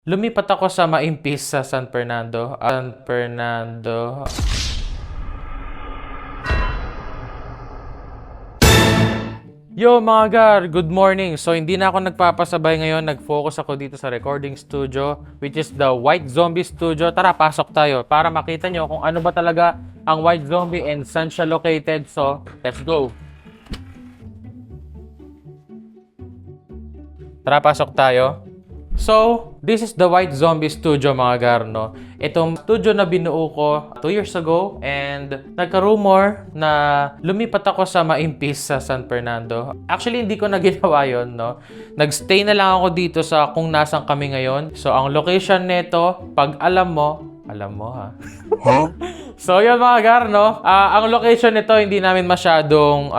Lumipat ako sa Maimpis sa San Fernando. Yo mga gar, good morning. So hindi na ako nagpapasabay ngayon, nag-focus ako dito sa recording studio, which is the White Zombie Studio. Tara, pasok tayo para makita nyo kung ano ba talaga ang White Zombie and saan siya located. So, let's go. Tara, pasok tayo. So, this is the White Zombie Studio mga gar, no? Itong studio na binuo ko 2 years ago and nagka-rumor na lumipat ako sa Maimpis sa San Fernando. Actually, hindi ko na ginawa yun, no? Nagstay na lang ako dito sa kung nasan kami ngayon. So, ang location nito, pag alam mo ha? Huh? So, yun mga gar, no? Ang location nito, hindi namin masyadong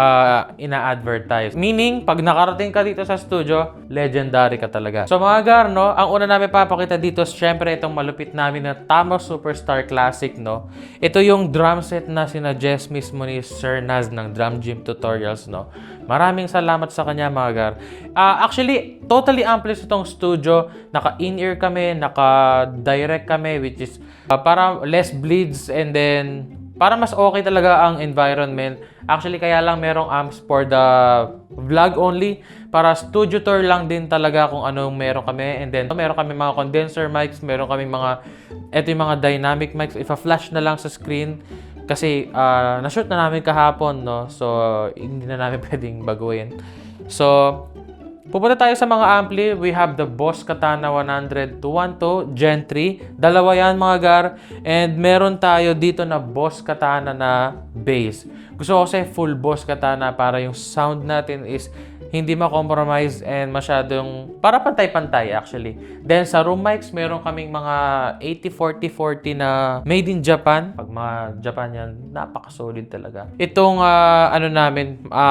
ina-advertise. Meaning, pag nakarating ka dito sa studio, legendary ka talaga. So, mga gar, no? Ang una namin papakita dito, syempre, itong malupit namin na Tamo Superstar Classic, no? Ito yung drum set na sinadjust mismo ni Sir Naz ng Drum Gym Tutorials, no? Maraming salamat sa kanya, mga gar. Actually, totally amplified itong studio. Naka-in-ear kami, naka-direct kami, which is para less bleeds and then para mas okay talaga ang environment. Actually, kaya lang merong amps for the vlog only. Para studio tour lang din talaga kung anong meron kami. And then, meron kami mga condenser mics, meron kami ito yung mga dynamic mics. Ipa-flash na lang sa screen. Kasi, na-shoot na namin kahapon, no? So, hindi na namin pwedeng baguhin. So, pupunta tayo sa mga ampli. We have the Boss Katana 100-212 Gen 3. Dalawa yan mga gar. And meron tayo dito na Boss Katana na bass. Gusto ko kasi full Boss Katana para yung sound natin is hindi ma-compromise and masyadong para pantay-pantay actually. Then sa room mics, meron kaming mga 80-40-40 na made in Japan. Pag mga Japan yan, napaka-solid talaga. Itong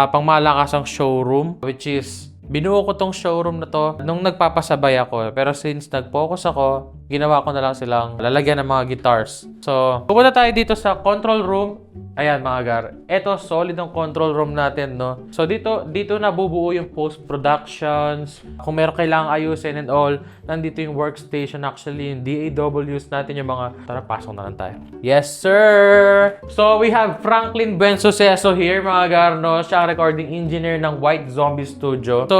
pang malakasang showroom, which is binuo ko tong showroom na to nung nagpapasabay ako. Pero since nag-focus ako, ginawa ko na lang silang lalagyan ng mga guitars. So, pupunta tayo dito sa control room. Ayan mga gar. Ito, solid ang control room natin, no? So, dito nabubuo yung post-productions. Kung meron kailangang ayusin and all, nandito yung workstation actually, yung DAWs natin, yung mga... Tara, pasok na lang tayo. Yes, sir! So, we have Franklin Bensuceso here, mga gar, no? Siya ang recording engineer ng White Zombie Studio. So,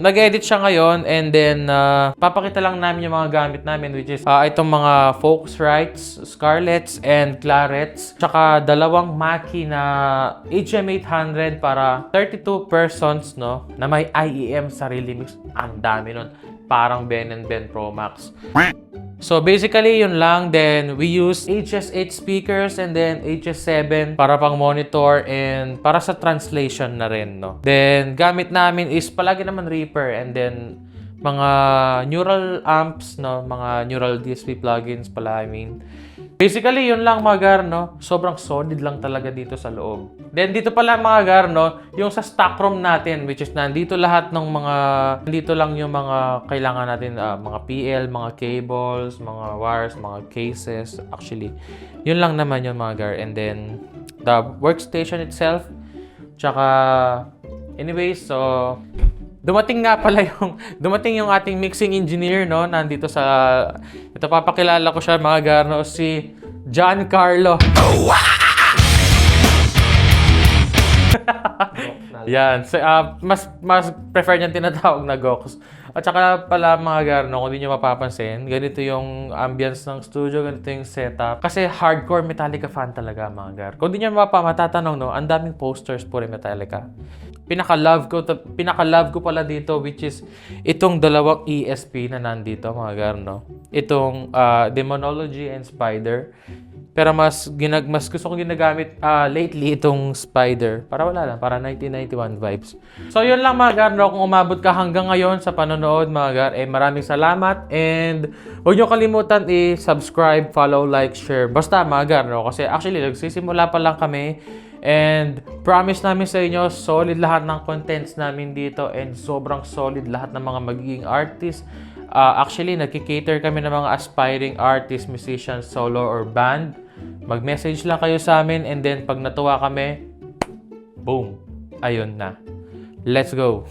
nag-edit siya ngayon and then, papakita lang namin yung mga gamit namin, which is itong mga Focusrites, Scarletts, and Clarets. Tsaka dalawang Mackie na HM800 para 32 persons, no? Na may IEM sarili mix. Ang dami nun. Parang Ben & Ben Pro Max. So basically yun lang. Then we use HS8 speakers and then HS7 para pang monitor and para sa translation na rin, no? Then gamit namin is palagi naman Reaper and then mga neural amps, no? Mga neural DSP plugins pala, Basically, yun lang mga gar, no? Sobrang solid lang talaga dito sa loob. Then, dito pala mga gar, no? Yung sa stock room natin, which is nandito lahat ng nandito lang yung mga kailangan natin, mga PL, mga cables, mga wires, mga cases. Actually, yun lang naman yung mga gar. And then, the workstation itself. Tsaka, anyways, so... Dumating yung ating mixing engineer, no? Nandito ito papakilala ko siya mga gar, no? Si John Carlo. Yan. So, mas prefer niyang tinatawag na Gox. At saka pala mga gar, no? Kung di nyo mapapansin, ganito yung ambience ng studio, ganito yung setup. Kasi hardcore Metallica fan talaga mga gar. Kung di nyo matatanong, no? Ang daming posters po rin Metallica. Pinaka-love ko pala dito, which is itong dalawang ESP na nandito mga gar, no? Itong Demonology and Spider. Pero mas gusto kong ginagamit lately itong Spider. Para wala lang, para 1991 vibes. So yun lang mga gar, no? Kung umabot ka hanggang ngayon sa panonood mga gar, maraming salamat. And huwag nyo kalimutan i-subscribe, follow, like, share. Basta mga gar, no? Kasi actually nagsisimula pa lang kami. And promise namin sa inyo, solid lahat ng contents namin dito and sobrang solid lahat ng mga magiging artists. Actually, nagki-cater kami ng mga aspiring artists, musicians, solo or band. Mag-message lang kayo sa amin and then pag natuwa kami, boom, ayun na. Let's go!